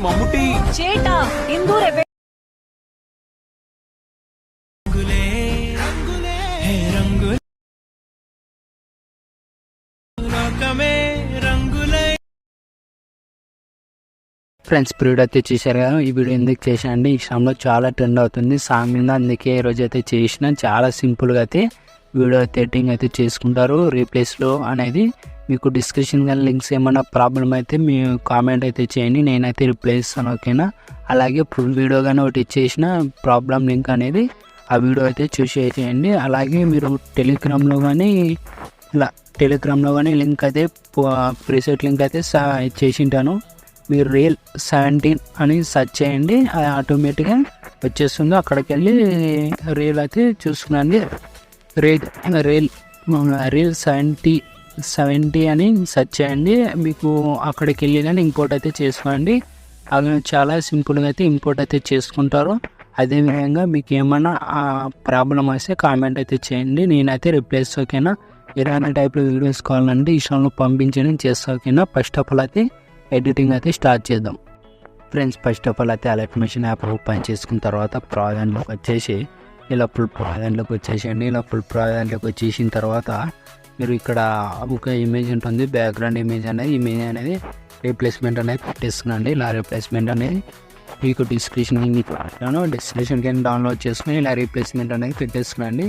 മമ്മൂട്ടി ചേട്ടാ എന്തോ friends video అయితే చేశారు కదా. ఈ వీడియో ఎందుకు చేశాను అంటే ఇన్స్టాగ్రామ్లో చాలా ట్రెండ్ అవుతుంది సాంగ్ మీద, అందుకే ఈరోజు అయితే చేసిన. చాలా సింపుల్గా అయితే వీడియో అయితే ఎడిటింగ్ అయితే చేసుకుంటారు రీప్లేస్లో అనేది. మీకు డిస్క్రిప్షన్ కానీ లింక్స్ ఏమైనా ప్రాబ్లం అయితే మీ కామెంట్ అయితే చేయండి, నేనైతే రిప్లై ఇస్తాను, ఓకేనా. అలాగే ఫుల్ వీడియో కానీ ఒకటి ఇచ్చేసిన ప్రాబ్లం లింక్ అనేది ఆ వీడియో అయితే చూసేయండి. అలాగే మీరు టెలిగ్రామ్లో కానీ లింక్ అయితే ప్రీసెట్ లింక్ అయితే చేసింటాను. మీరు రీల్ 17 అని సెర్చ్ చేయండి, అది ఆటోమేటిక్గా వచ్చేస్తుంది. అక్కడికి వెళ్ళి రీల్ అయితే చూసుకున్నాండి. రీల్ 70 అని సెర్చ్ చేయండి, మీకు అక్కడికి వెళ్ళి కానీ ఇంపోర్ట్ అయితే చేసుకోండి. అది చాలా సింపుల్గా అయితే ఇంపోర్ట్ అయితే చేసుకుంటారు. అదేవిధంగా మీకు ఏమైనా ప్రాబ్లం వస్తే కామెంట్ అయితే చేయండి, నేనైతే రిప్లేస్, ఓకేనా. ఏదైనా టైప్లో వీడియోస్ కావాలంటే ఇన్స్టాలో పంపించడం చేస్తా, ఓకేనా. ఫస్ట్ ఆఫ్ ఆల్ అయితే ఎడిటింగ్ అయితే స్టార్ట్ చేద్దాం ఫ్రెండ్స్. ఫస్ట్ ఆఫ్ ఆల్ అయితే అలర్ట్ మెషిన్ యాప్ ఓపెన్ చేసుకున్న తర్వాత ప్రాజెక్ట్లోకి వచ్చేసి ఇలా ఫుల్ ప్రాజెక్ట్లోకి వచ్చేసేయండి. ఇలా ఫుల్ ప్రాజెక్ట్లోకి వచ్చేసిన తర్వాత మీరు ఇక్కడ ఒక ఇమేజ్ ఉంటుంది, బ్యాక్గ్రౌండ్ ఇమేజ్ అనేది రీప్లేస్మెంట్ అనేది పెట్టేసుకునండి. ఇలా రీప్లేస్మెంట్ అనేది మీకు డిస్క్రిప్షన్ కింద డౌన్లోడ్ చేసుకుని ఇలా రీప్లేస్మెంట్ అనేది పెట్టేసుకునండి.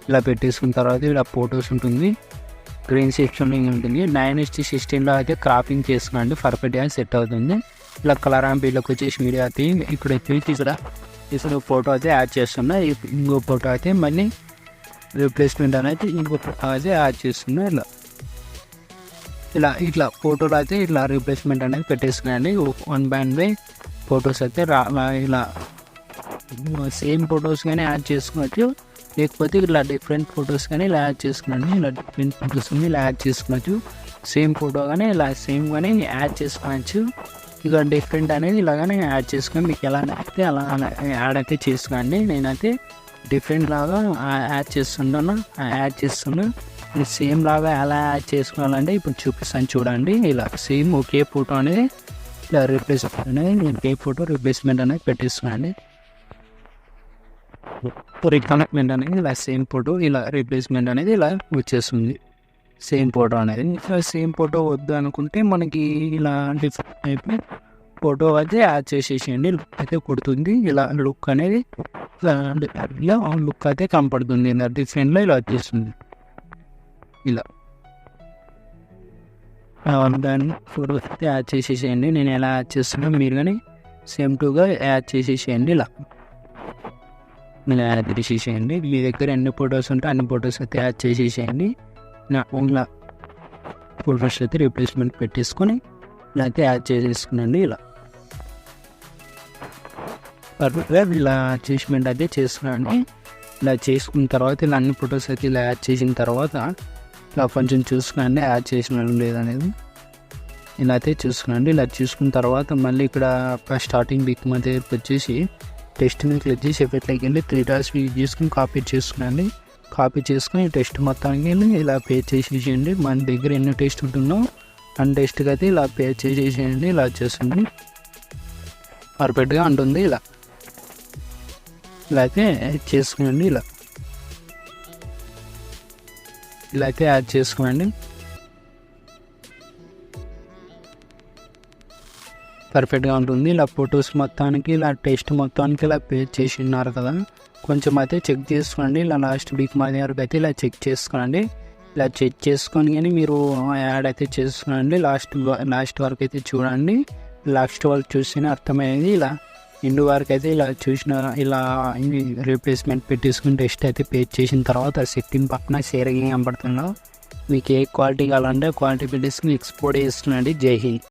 ఇలా పెట్టేసుకున్న తర్వాత ఇలా ఫొటోస్ ఉంటుంది, గ్రీన్ సెక్షన్ ఉంటుంది. 9:16 అయితే క్రాపింగ్ చేసుకునండి, పర్ఫెక్ట్గా సెట్ అవుతుంది. ఇలా కలర్ ఆంపీలోకి వచ్చేసి మీడియా అయితే ఇక్కడ ఇక్కడ ఫోటో అయితే యాడ్ చేస్తున్నా. ఇంకో ఫోటో అయితే మళ్ళీ రీప్లేస్మెంట్ అనేది ఇంకో ఫోటో అయితే యాడ్ చేస్తున్నా. ఇట్లా ఫోటోలు అయితే ఇట్లా రీప్లేస్మెంట్ అనేది పెట్టేసుకున్నాండి. 1 by 1 ఫొటోస్ అయితే ఇలా సేమ్ ఫొటోస్ కానీ యాడ్ చేసుకోవచ్చు, లేకపోతే ఇలా డిఫరెంట్ ఫొటోస్ కానీ ఇలా యాడ్ చేసుకున్నాను. ఇలా డిఫరెంట్ ఫొటోస్ ఇలా యాడ్ చేసుకోవచ్చు, సేమ్ ఫోటో కానీ ఇలా సేమ్ కానీ యాడ్ చేసుకోవచ్చు. ఇక డిఫరెంట్ అనేది ఇలాగానే యాడ్ చేసుకొని మీకు ఎలా అయితే అలా యాడ్ అయితే చేసుకోండి. నేనైతే డిఫరెంట్ లాగా యాడ్ చేస్తున్నాను. సేమ్ లాగా ఎలా యాడ్ చేసుకోవాలంటే ఇప్పుడు చూపిస్తాను చూడండి. ఇలా సేమ్ ఒకే ఫోటో అనేది ఇలా రీప్లేస్మెంట్ అనేది ఒకే ఫోటో రీప్లేస్మెంట్ అనేది పెట్టేస్తున్నాండి. రీకనెక్ట్మెంట్ అనేది ఇలా సేమ్ ఫోటో ఇలా రీప్లేస్మెంట్ అనేది ఇలా వచ్చేస్తుంది. సేమ్ ఫోటో అనేది సేమ్ ఫోటో వద్దు అనుకుంటే మనకి ఇలా డిఫరెంట్ టైప్ ఫోటో అయితే యాడ్ చేసేసేయండి. లుక్ అయితే కొడుతుంది, ఇలా లుక్ అనేది ఇలా లుక్ అయితే కనపడుతుంది. ఇలా డిఫరెంట్లో ఇలా వచ్చేస్తుంది. ఇలా దాన్ని ఫోటో అయితే యాడ్ చేసేసేయండి. నేను ఎలా యాడ్ చేస్తున్నా మీరు కానీ సేమ్ టూగా యాడ్ చేసేసేయండి. ఇలా యాడ్ చేసేసేయండి. మీ దగ్గర ఎన్ని ఫొటోస్ ఉంటే అన్ని ఫొటోస్ అయితే యాడ్ చేసేసేయండి. ఇలా ఫొటోస్ అయితే రీప్లేస్మెంట్ పెట్టేసుకొని ఇలా అయితే యాడ్ చేసేసుకునండి. ఇలా పర్ఫెక్ట్గా ఇలా అడ్జస్ట్మెంట్ అయితే చేసుకునండి. ఇలా చేసుకున్న తర్వాత ఇలా అన్ని ఫొటోస్ అయితే ఇలా యాడ్ చేసిన తర్వాత ఇలా కొంచెం చూసుకునండి యాడ్ చేసిన లేదనేది. ఇలా అయితే చూసుకునండి. ఇలా చూసుకున్న తర్వాత మళ్ళీ ఇక్కడ స్టార్టింగ్ బిక్ మధ్య వచ్చేసి టెస్ట్ మీద క్లిక్ చేసి ఎఫెక్ట్లోకి వెళ్ళి 3 dots యూజ్ చేసుకుని కాపీ చేసుకునండి. కాపీ చేసుకుని టెస్ట్ మొత్తానికి వెళ్ళి ఇలా పే చేసేసేయండి. మన దగ్గర ఎన్ని టెస్ట్ ఉంటుందో అన్ని టెస్ట్కి అయితే ఇలా పే చేసేసేయండి. ఇలా వచ్చేస్తుంది, పర్ఫెక్ట్గా ఉంటుంది. ఇలా అయితే చేసుకునండి. ఇలా అయితే యాడ్ చేసుకోండి. పర్ఫెక్ట్గా ఉంటుంది. ఇలా ఫొటోస్ మొత్తానికి ఇలా టెస్ట్ మొత్తానికి ఇలా పే చేసి ఉన్నారు కదా, కొంచెం అయితే చెక్ చేసుకోండి. ఇలా లాస్ట్ వీక్ మధ్య వరకు అయితే ఇలా చెక్ చేసుకోండి. ఇలా చెక్ చేసుకొని కానీ మీరు యాడ్ అయితే చేసుకోండి. లాస్ట్ వరకు అయితే చూడండి. లాస్ట్ వరకు చూస్తేనే అర్థమయ్యేది. ఇలా ఎండు వరకు అయితే ఇలా ఇలా రీప్లేస్మెంట్ పెట్టేసుకుని టెస్ట్ అయితే పే చేసిన తర్వాత సెట్టింగ్ పక్కన షేర్ కనబడుతుందో మీకు ఏ క్వాలిటీ కావాలంటే క్వాలిటీ పెట్టేసుకుని ఎక్స్పోర్ట్ చేస్తున్నాండి. జై హింద్.